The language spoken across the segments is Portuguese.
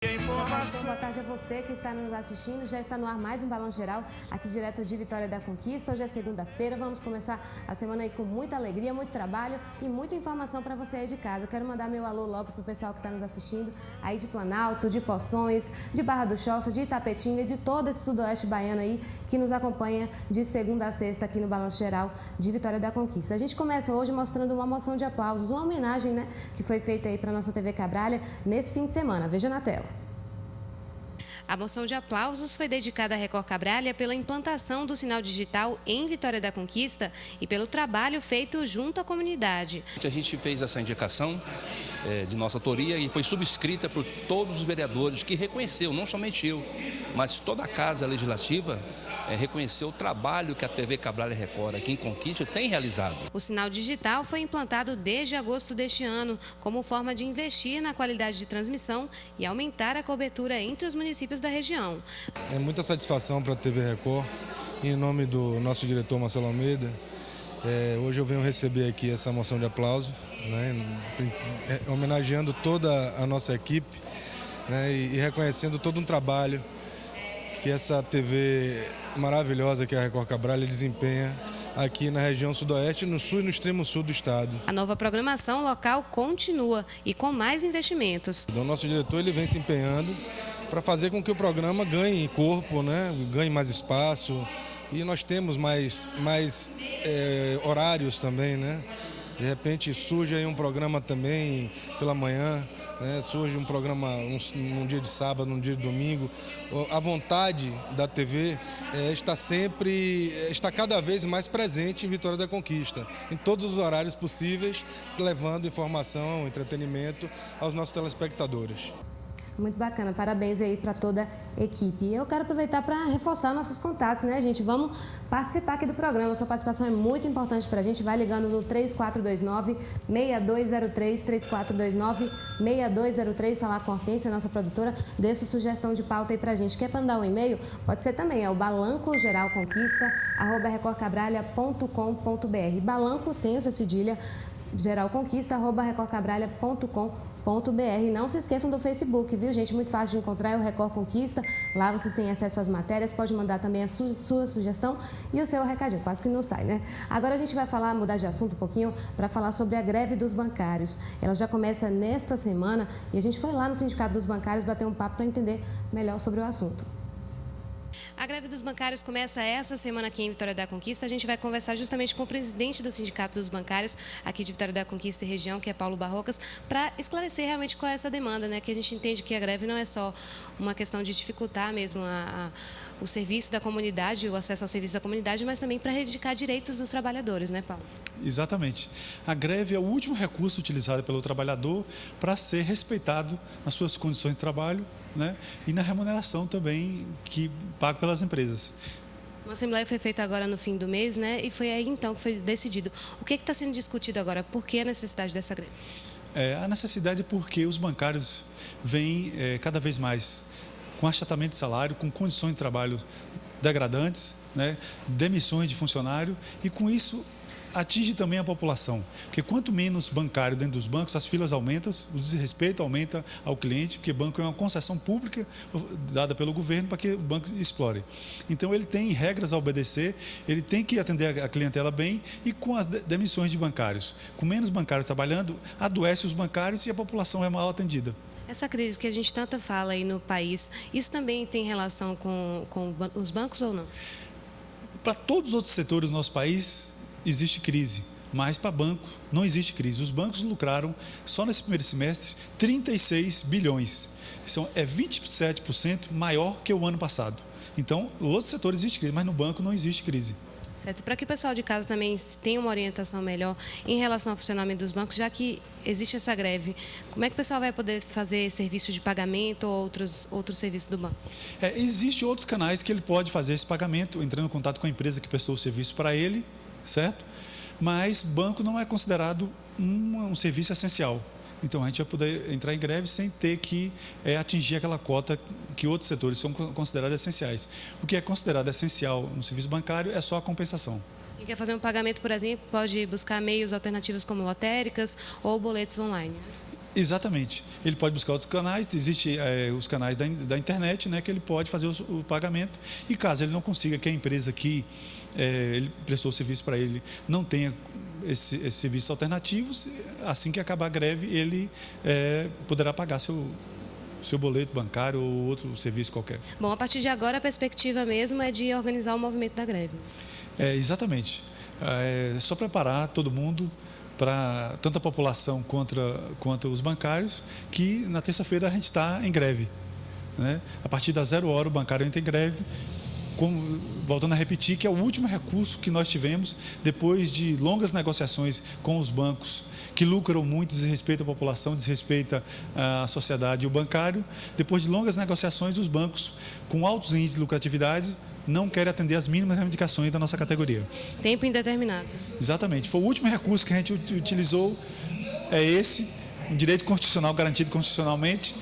Boa tarde a você que está nos assistindo. Já está no ar mais um Balanço Geral, aqui direto de Vitória da Conquista. Hoje é segunda-feira, vamos começar a semana aí com muita alegria, muito trabalho e muita informação para você aí de casa. Eu quero mandar meu alô logo para o pessoal que está nos assistindo aí de Planalto, de Poções, de Barra do Choça, de Itapetinga e de todo esse sudoeste baiano aí que nos acompanha de segunda a sexta aqui no Balanço Geral de Vitória da Conquista. A gente começa hoje mostrando uma moção de aplausos, uma homenagem, né, que foi feita aí para a nossa TV Cabralha nesse fim de semana. Veja na tela. A moção de aplausos foi dedicada à Record Cabralha pela implantação do sinal digital em Vitória da Conquista e pelo trabalho feito junto à comunidade. A gente fez essa indicação de nossa autoria e foi subscrita por todos os vereadores que reconheceu, não somente eu, mas toda a Casa Legislativa reconheceu o trabalho que a TV Cabralha Record aqui em Conquista tem realizado. O sinal digital foi implantado desde agosto deste ano, como forma de investir na qualidade de transmissão e aumentar a cobertura entre os municípios da região. É muita satisfação para a TV Record, em nome do nosso diretor Marcelo Almeida. Hoje eu venho receber aqui essa moção de aplauso, né, homenageando toda a nossa equipe, né, e reconhecendo todo um trabalho que essa TV maravilhosa que é a Record Cabralha desempenha aqui na região sudoeste, no sul e no extremo sul do estado. A nova programação local continua e com mais investimentos. O nosso diretor ele vem se empenhando para fazer com que o programa ganhe corpo, né, ganhe mais espaço. E nós temos mais horários também, né? De repente surge aí um programa também pela manhã, né? Surge um programa num dia de sábado, num dia de domingo. A vontade da TV está cada vez mais presente em Vitória da Conquista, em todos os horários possíveis, levando informação, entretenimento aos nossos telespectadores. Muito bacana, parabéns aí para toda a equipe. E eu quero aproveitar para reforçar nossos contatos, né, gente? Vamos participar aqui do programa, sua participação é muito importante para a gente. Vai ligando no 3429-6203, 3429-6203, falar com a Hortência, nossa produtora, dê sua sugestão de pauta aí para a gente. Quer mandar um e-mail? Pode ser também, é o balancogeralconquista@recordcabralha.com.br. Balanco, sem essa cedilha, geralconquista@recordcabralha.com.br. Não se esqueçam do Facebook, viu, gente? Muito fácil de encontrar, é o Record Conquista. Lá vocês têm acesso às matérias, pode mandar também a sua sugestão e o seu recadinho, quase que não sai, né? Agora a gente vai mudar de assunto um pouquinho para falar sobre a greve dos bancários. Ela já começa nesta semana e a gente foi lá no Sindicato dos Bancários bater um papo para entender melhor sobre o assunto. A greve dos bancários começa essa semana aqui em Vitória da Conquista. A gente vai conversar justamente com o presidente do Sindicato dos Bancários aqui de Vitória da Conquista e região, que é Paulo Barrocas, para esclarecer realmente qual é essa demanda, né? Que a gente entende que a greve não é só uma questão de dificultar mesmo o serviço da comunidade, o acesso ao serviço da comunidade, mas também para reivindicar direitos dos trabalhadores, né, Paulo? Exatamente. A greve é o último recurso utilizado pelo trabalhador para ser respeitado nas suas condições de trabalho, né, e na remuneração também que paga pelas empresas. Uma assembleia foi feita agora no fim do mês, né? E foi aí então que foi decidido. O que está sendo discutido agora? Por que a necessidade dessa greve? A necessidade é porque os bancários vêm cada vez mais com achatamento de salário, com condições de trabalho degradantes, né, demissões de funcionário e com isso atinge também a população, porque quanto menos bancário dentro dos bancos, as filas aumentam, o desrespeito aumenta ao cliente, porque banco é uma concessão pública dada pelo governo para que o banco explore. Então ele tem regras a obedecer, ele tem que atender a clientela bem e com as demissões de bancários, com menos bancários trabalhando, adoece os bancários e a população é mal atendida. Essa crise que a gente tanto fala aí no país, isso também tem relação com os bancos ou não? Para todos os outros setores do nosso país, existe crise, mas para banco não existe crise. Os bancos lucraram, só nesse primeiro semestre, 36 bilhões. É 27% maior que o ano passado. Então, nos outros setores existe crise, mas no banco não existe crise. Certo. Para que o pessoal de casa também tenha uma orientação melhor em relação ao funcionamento dos bancos, já que existe essa greve, como é que o pessoal vai poder fazer serviço de pagamento ou outros serviços do banco? Existem outros canais que ele pode fazer esse pagamento, entrando em contato com a empresa que prestou o serviço para ele, certo? Mas banco não é considerado um serviço essencial. Então, a gente vai poder entrar em greve sem ter que atingir aquela cota que outros setores são considerados essenciais. O que é considerado essencial no serviço bancário é só a compensação. Quem quer fazer um pagamento, por exemplo, pode buscar meios alternativos como lotéricas ou boletos online. Exatamente. Ele pode buscar outros canais, existem os canais da internet, né, que ele pode fazer o pagamento. E caso ele não consiga, que a empresa que ele prestou o serviço para ele não tenha esses serviços alternativos, assim que acabar a greve, ele poderá pagar seu boleto bancário ou outro serviço qualquer. Bom, a partir de agora a perspectiva mesmo é de organizar o movimento da greve. Exatamente. É só preparar todo mundo, para tanto a população quanto os bancários, que na terça-feira a gente está em greve, né? A partir das 0h o bancário entra em greve, voltando a repetir que é o último recurso que nós tivemos depois de longas negociações com os bancos, que lucram muito, desrespeita a população, desrespeita a sociedade e o bancário. Depois de longas negociações, os bancos, com altos índices de lucratividade, não querem atender as mínimas reivindicações da nossa categoria. Tempo indeterminado. Exatamente. Foi o último recurso que a gente utilizou, um direito constitucional garantido constitucionalmente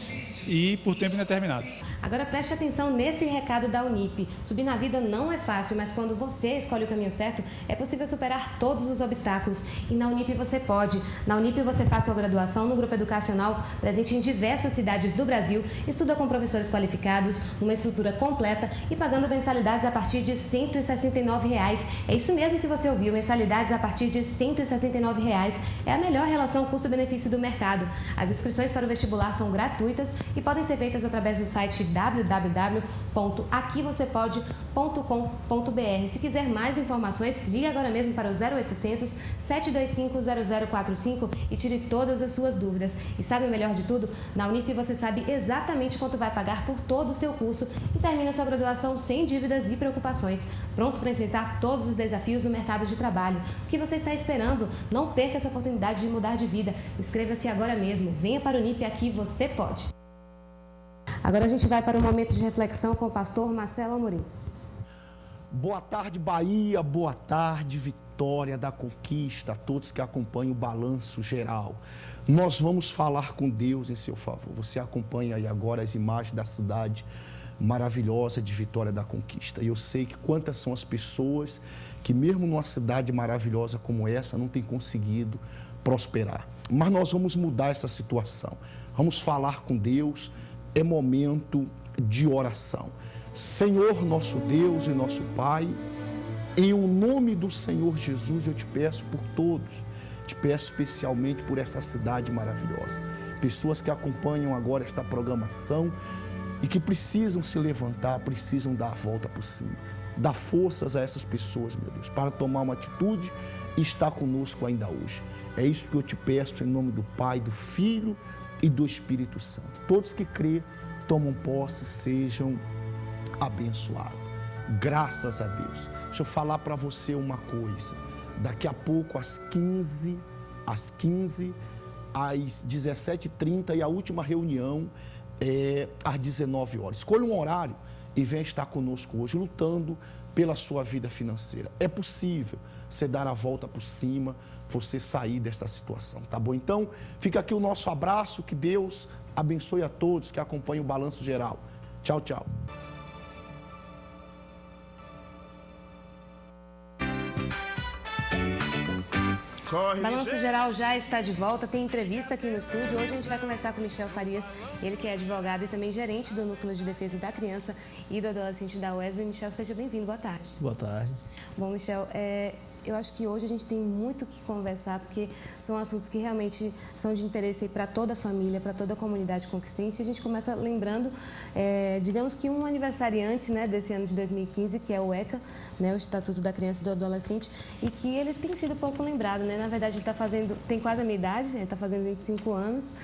e por tempo indeterminado. Agora preste atenção nesse recado da Unip. Subir na vida não é fácil, mas quando você escolhe o caminho certo, é possível superar todos os obstáculos. E na Unip você pode. Na Unip você faz sua graduação no grupo educacional, presente em diversas cidades do Brasil, estuda com professores qualificados, numa estrutura completa e pagando mensalidades a partir de R$ 169. É isso mesmo que você ouviu, mensalidades a partir de R$ 169. É a melhor relação custo-benefício do mercado. As inscrições para o vestibular são gratuitas e podem ser feitas através do site www.aquivocepode.com.br. Se quiser mais informações, ligue agora mesmo para o 0800 725 0045 e tire todas as suas dúvidas. E sabe o melhor de tudo? Na Unip você sabe exatamente quanto vai pagar por todo o seu curso e termina sua graduação sem dívidas e preocupações. Pronto para enfrentar todos os desafios no mercado de trabalho. O que você está esperando? Não perca essa oportunidade de mudar de vida. Inscreva-se agora mesmo. Venha para o Unip, aqui você pode. Agora a gente vai para um momento de reflexão com o pastor Marcelo Amorim. Boa tarde, Bahia. Boa tarde, Vitória da Conquista, a todos que acompanham o Balanço Geral. Nós vamos falar com Deus em seu favor. Você acompanha aí agora as imagens da cidade maravilhosa de Vitória da Conquista. E eu sei que quantas são as pessoas que mesmo numa cidade maravilhosa como essa não têm conseguido prosperar. Mas nós vamos mudar essa situação. Vamos falar com Deus. É momento de oração. Senhor, nosso Deus e nosso Pai, em o nome do Senhor Jesus, eu te peço por todos, te peço especialmente por essa cidade maravilhosa. Pessoas que acompanham agora esta programação e que precisam se levantar, precisam dar a volta por cima. Dá forças a essas pessoas, meu Deus, para tomar uma atitude e estar conosco ainda hoje. É isso que eu te peço em nome do Pai, do Filho e do Espírito Santo. Todos que crêem, tomam posse, sejam abençoados. Graças a Deus. Deixa eu falar para você uma coisa. Daqui a pouco, às 15, às 17h30 e a última reunião é às 19h. Escolha um horário e venha estar conosco hoje, lutando pela sua vida financeira. É possível você dar a volta por cima, você sair desta situação, tá bom? Então, fica aqui o nosso abraço, que Deus abençoe a todos que acompanham o Balanço Geral. Tchau, tchau. Balanço Geral já está de volta, tem entrevista aqui no estúdio. Hoje a gente vai conversar com Michel Farias, ele que é advogado e também gerente do Núcleo de Defesa da Criança e do Adolescente da UESB. Michel, seja bem-vindo, boa tarde. Boa tarde. Bom, Michel, eu acho que hoje a gente tem muito o que conversar, porque são assuntos que realmente são de interesse para toda a família, para toda a comunidade conquistense. E a gente começa lembrando, digamos que um aniversariante, né, desse ano de 2015, que é o ECA, né, o Estatuto da Criança e do Adolescente, e que ele tem sido pouco lembrado, né? Na verdade, ele tem quase a minha idade, ele está fazendo 25 anos.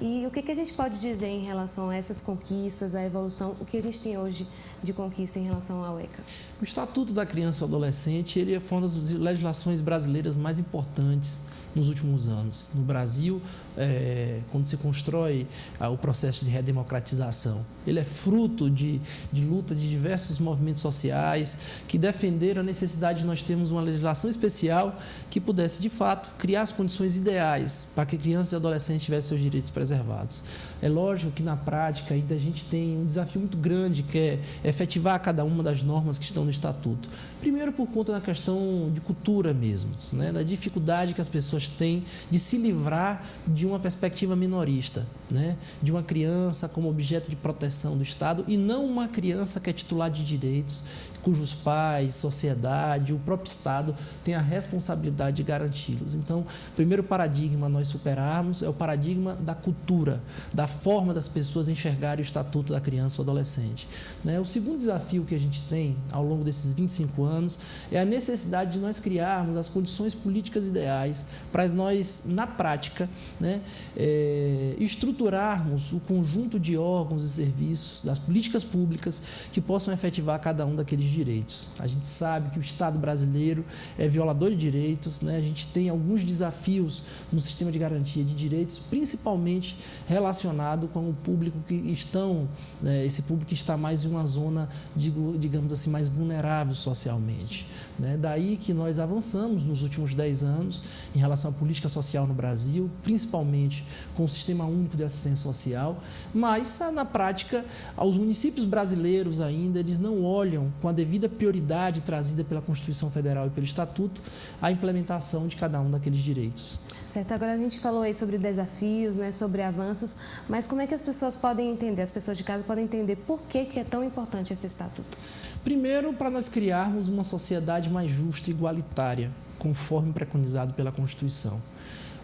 E o que a gente pode dizer em relação a essas conquistas, a evolução, o que a gente tem hoje de conquista em relação ao ECA? O Estatuto da Criança e do Adolescente, ele foi uma das legislações brasileiras mais importantes nos últimos anos. No Brasil, quando se constrói o processo de redemocratização, ele é fruto de luta de diversos movimentos sociais que defenderam a necessidade de nós termos uma legislação especial que pudesse, de fato, criar as condições ideais para que crianças e adolescentes tivessem seus direitos preservados. É lógico que, na prática, ainda a gente tem um desafio muito grande, que é efetivar cada uma das normas que estão no Estatuto. Primeiro, por conta da questão de cultura mesmo, né? Da dificuldade que as pessoas pessoas têm de se livrar de uma perspectiva minorista, né? De uma criança como objeto de proteção do Estado e não uma criança que é titular de direitos, cujos pais, sociedade, o próprio Estado têm a responsabilidade de garanti-los. Então, o primeiro paradigma a nós superarmos é o paradigma da cultura, da forma das pessoas enxergarem o Estatuto da Criança ou Adolescente. O segundo desafio que a gente tem ao longo desses 25 anos é a necessidade de nós criarmos as condições políticas ideais para nós, na prática, estruturarmos o conjunto de órgãos e serviços das políticas públicas que possam efetivar cada um daqueles direitos. A gente sabe que o Estado brasileiro é violador de direitos, a gente tem alguns desafios no sistema de garantia de direitos, principalmente relacionado com o público que estão, esse público que está mais em uma zona, digamos assim, mais vulnerável socialmente. Daí que nós avançamos nos últimos 10 anos em relação à política social no Brasil, principalmente com o Sistema Único de Assistência Social, mas, na prática, os municípios brasileiros ainda, eles não olham com a devida prioridade trazida pela Constituição Federal e pelo Estatuto a implementação de cada um daqueles direitos. Certo, agora a gente falou aí sobre desafios, sobre avanços, mas como é que as pessoas podem entender, as pessoas de casa podem entender por que é tão importante esse Estatuto? Primeiro, para nós criarmos uma sociedade mais justa e igualitária, conforme preconizado pela Constituição.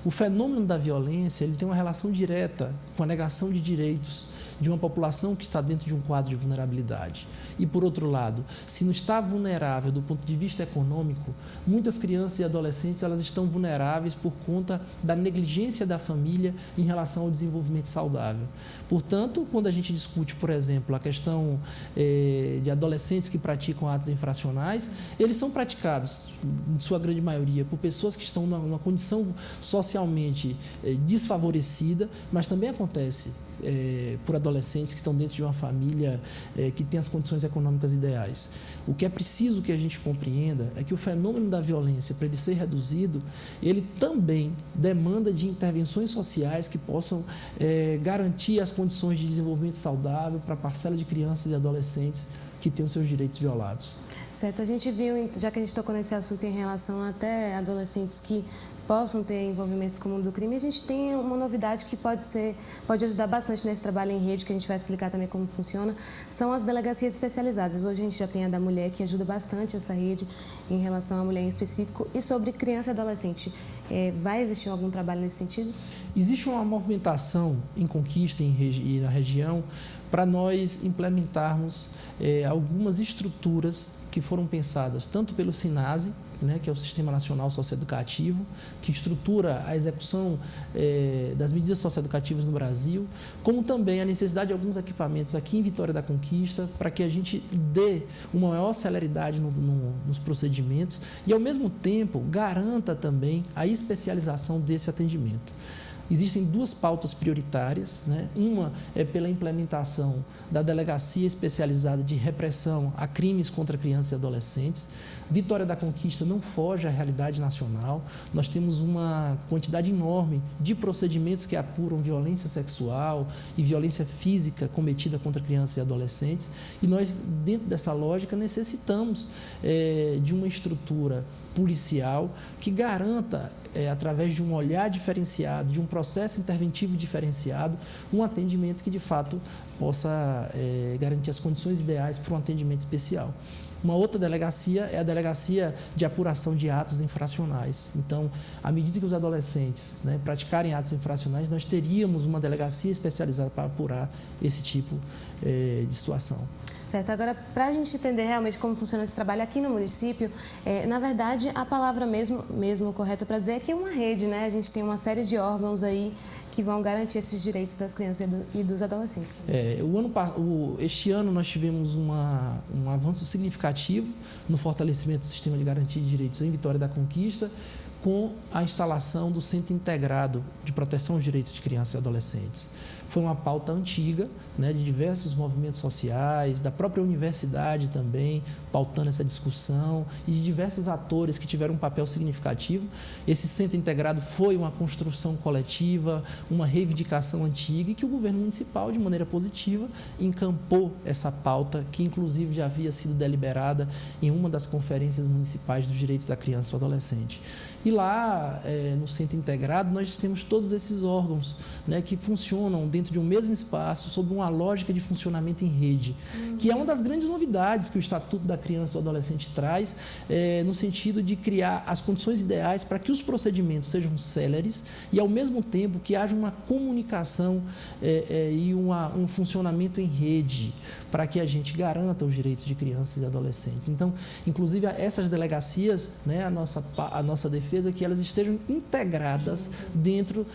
O fenômeno da violência ele tem uma relação direta com a negação de direitos de uma população que está dentro de um quadro de vulnerabilidade. E, por outro lado, se não está vulnerável do ponto de vista econômico, muitas crianças e adolescentes elas estão vulneráveis por conta da negligência da família em relação ao desenvolvimento saudável. Portanto, quando a gente discute, por exemplo, a questão de adolescentes que praticam atos infracionais, eles são praticados, em sua grande maioria, por pessoas que estão numa condição socialmente desfavorecida, mas também acontece por adolescentes que estão dentro de uma família que tem as condições econômicas ideais. O que é preciso que a gente compreenda é que o fenômeno da violência, para ele ser reduzido, ele também demanda de intervenções sociais que possam garantir as condições de desenvolvimento saudável para a parcela de crianças e adolescentes que têm os seus direitos violados. Certo, a gente viu, já que a gente tocou nesse assunto em relação até adolescentes que possam ter envolvimentos com o mundo do crime, a gente tem uma novidade que pode ajudar bastante nesse trabalho em rede, que a gente vai explicar também como funciona, são as delegacias especializadas. Hoje a gente já tem a da mulher, que ajuda bastante essa rede em relação à mulher em específico. E sobre criança e adolescente, vai existir algum trabalho nesse sentido? Existe uma movimentação em Conquista e na região para nós implementarmos algumas estruturas que foram pensadas tanto pelo SINASE, que é o Sistema Nacional Socioeducativo, que estrutura a execução das medidas socioeducativas no Brasil, como também a necessidade de alguns equipamentos aqui em Vitória da Conquista, para que a gente dê uma maior celeridade nos procedimentos e, ao mesmo tempo, garanta também a especialização desse atendimento. Existem duas pautas prioritárias, Uma é pela implementação da Delegacia Especializada de Repressão a Crimes contra Crianças e Adolescentes. Vitória da Conquista não foge à realidade nacional. Nós temos uma quantidade enorme de procedimentos que apuram violência sexual e violência física cometida contra crianças e adolescentes. E nós, dentro dessa lógica, necessitamos de uma estrutura policial que garanta, através de um olhar diferenciado, de um processo interventivo diferenciado, um atendimento que, de fato, possa garantir as condições ideais para um atendimento especial. Uma outra delegacia é a Delegacia de Apuração de Atos Infracionais. Então, à medida que os adolescentes praticarem atos infracionais, nós teríamos uma delegacia especializada para apurar esse tipo de situação. Certo. Agora, para a gente entender realmente como funciona esse trabalho aqui no município, na verdade, a palavra mesmo correta para dizer é que é uma rede, A gente tem uma série de órgãos aí que vão garantir esses direitos das crianças e dos adolescentes. Este ano nós tivemos um avanço significativo no fortalecimento do sistema de garantia de direitos em Vitória da Conquista, com a instalação do Centro Integrado de Proteção aos Direitos de Crianças e Adolescentes. foi uma pauta antiga, né, de diversos movimentos sociais, da própria universidade também, pautando essa discussão, e de diversos atores que tiveram um papel significativo. Esse centro integrado foi uma construção coletiva, uma reivindicação antiga, e que o governo municipal, de maneira positiva, encampou essa pauta, que inclusive já havia sido deliberada em uma das conferências municipais dos direitos da criança e do adolescente. E lá, no Centro Integrado, nós temos todos esses órgãos, né, que funcionam dentro de um mesmo espaço, sob uma lógica de funcionamento em rede, que é uma das grandes novidades que o Estatuto da Criança e do Adolescente traz, no sentido de criar as condições ideais para que os procedimentos sejam céleres e, ao mesmo tempo, que haja uma comunicação e um funcionamento em rede, para que a gente garanta os direitos de crianças e adolescentes. Então, inclusive, essas delegacias, né, a nossa defesa é que elas estejam integradas dentro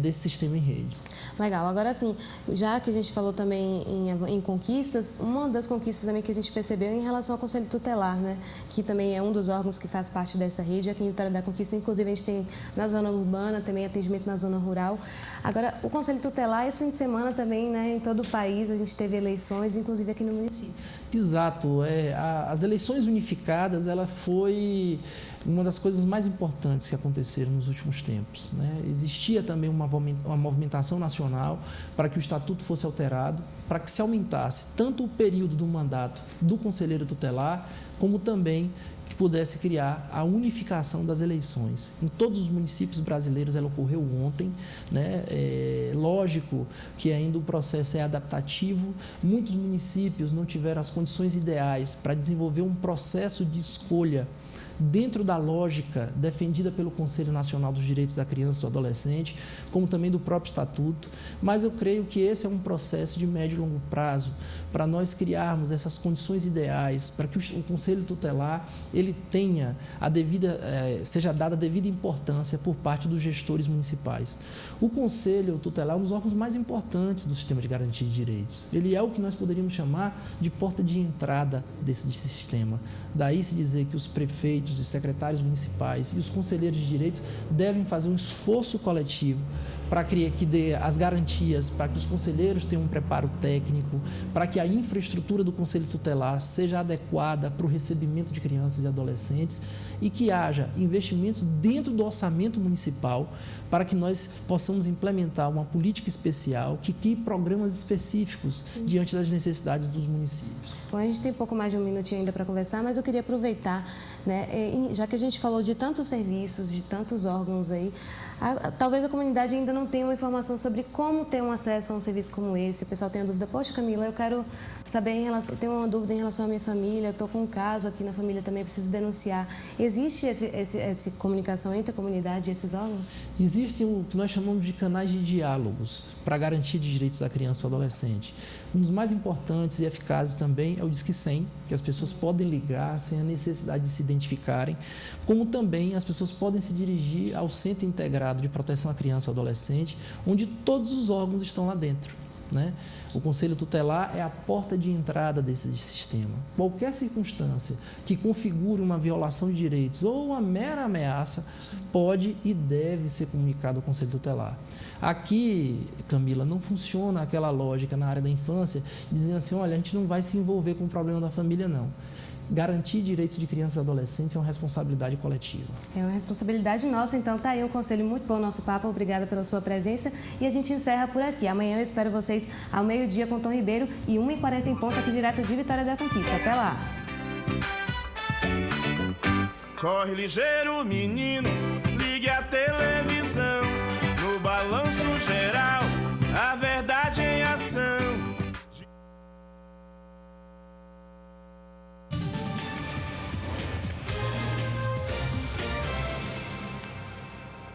desse sistema em rede. Legal. Agora, assim, já que a gente falou também em conquistas, uma das conquistas também que a gente percebeu em relação ao Conselho Tutelar, né, que também é um dos órgãos que faz parte dessa rede aqui em Vitória da Conquista. Inclusive, a gente tem na zona urbana, também atendimento na zona rural. Agora, o Conselho Tutelar, esse fim de semana também, né, em todo o país, a gente teve eleições, inclusive aqui no município. Exato. As eleições unificadas, ela foi uma das coisas mais importantes que aconteceram nos últimos tempos, né? Existia também uma movimentação nacional para que o estatuto fosse alterado, para que se aumentasse tanto o período do mandato do conselheiro tutelar, como também que pudesse criar a unificação das eleições. Em todos os municípios brasileiros ela ocorreu ontem, né? Lógico que ainda o processo é adaptativo, muitos municípios não tiveram as condições ideais para desenvolver um processo de escolha dentro da lógica defendida pelo Conselho Nacional dos Direitos da Criança e do Adolescente, como também do próprio Estatuto, mas eu creio que esse é um processo de médio e longo prazo para nós criarmos essas condições ideais, para que o Conselho Tutelar ele tenha seja dada a devida importância por parte dos gestores municipais. O Conselho Tutelar é um dos órgãos mais importantes do sistema de garantia de direitos. Ele é o que nós poderíamos chamar de porta de entrada desse sistema. Daí se dizer que os prefeitos, os secretários municipais e os conselheiros de direitos devem fazer um esforço coletivo para que dê as garantias, para que os conselheiros tenham um preparo técnico, para que a infraestrutura do Conselho Tutelar seja adequada para o recebimento de crianças e adolescentes e que haja investimentos dentro do orçamento municipal para que nós possamos implementar uma política especial que crie programas específicos diante das necessidades dos municípios. Bom, a gente tem pouco mais de um minutinho ainda para conversar, mas eu queria aproveitar, né, já que a gente falou de tantos serviços, de tantos órgãos aí, talvez a comunidade ainda não tenha uma informação sobre como ter um acesso a um serviço como esse. O pessoal tem a dúvida, poxa, Camila, eu quero saber eu tenho uma dúvida em relação à minha família, eu estou com um caso aqui na família também, preciso denunciar. Existe essa comunicação entre a comunidade e esses órgãos? Existe o que nós chamamos de canais de diálogos para garantia de direitos da criança e do adolescente. Um dos mais importantes e eficazes também é o Disque 100, que as pessoas podem ligar sem a necessidade de se identificarem, como também as pessoas podem se dirigir ao Centro Integrado de Proteção à Criança e ao Adolescente, onde todos os órgãos estão lá dentro, né? O Conselho Tutelar é a porta de entrada desse sistema. Qualquer circunstância que configure uma violação de direitos ou uma mera ameaça pode e deve ser comunicado ao Conselho Tutelar. Aqui, Camila, não funciona aquela lógica na área da infância, dizendo assim, olha, a gente não vai se envolver com o problema da família, não. Garantir direitos de crianças e adolescentes é uma responsabilidade coletiva. É uma responsabilidade nossa, então tá aí um conselho muito bom, nosso papo. Obrigada pela sua presença e a gente encerra por aqui. Amanhã eu espero vocês ao meio-dia com Tom Ribeiro e 1h40 em ponto aqui direto de Vitória da Conquista. Até lá! Corre ligeiro, menino, ligue a televisão.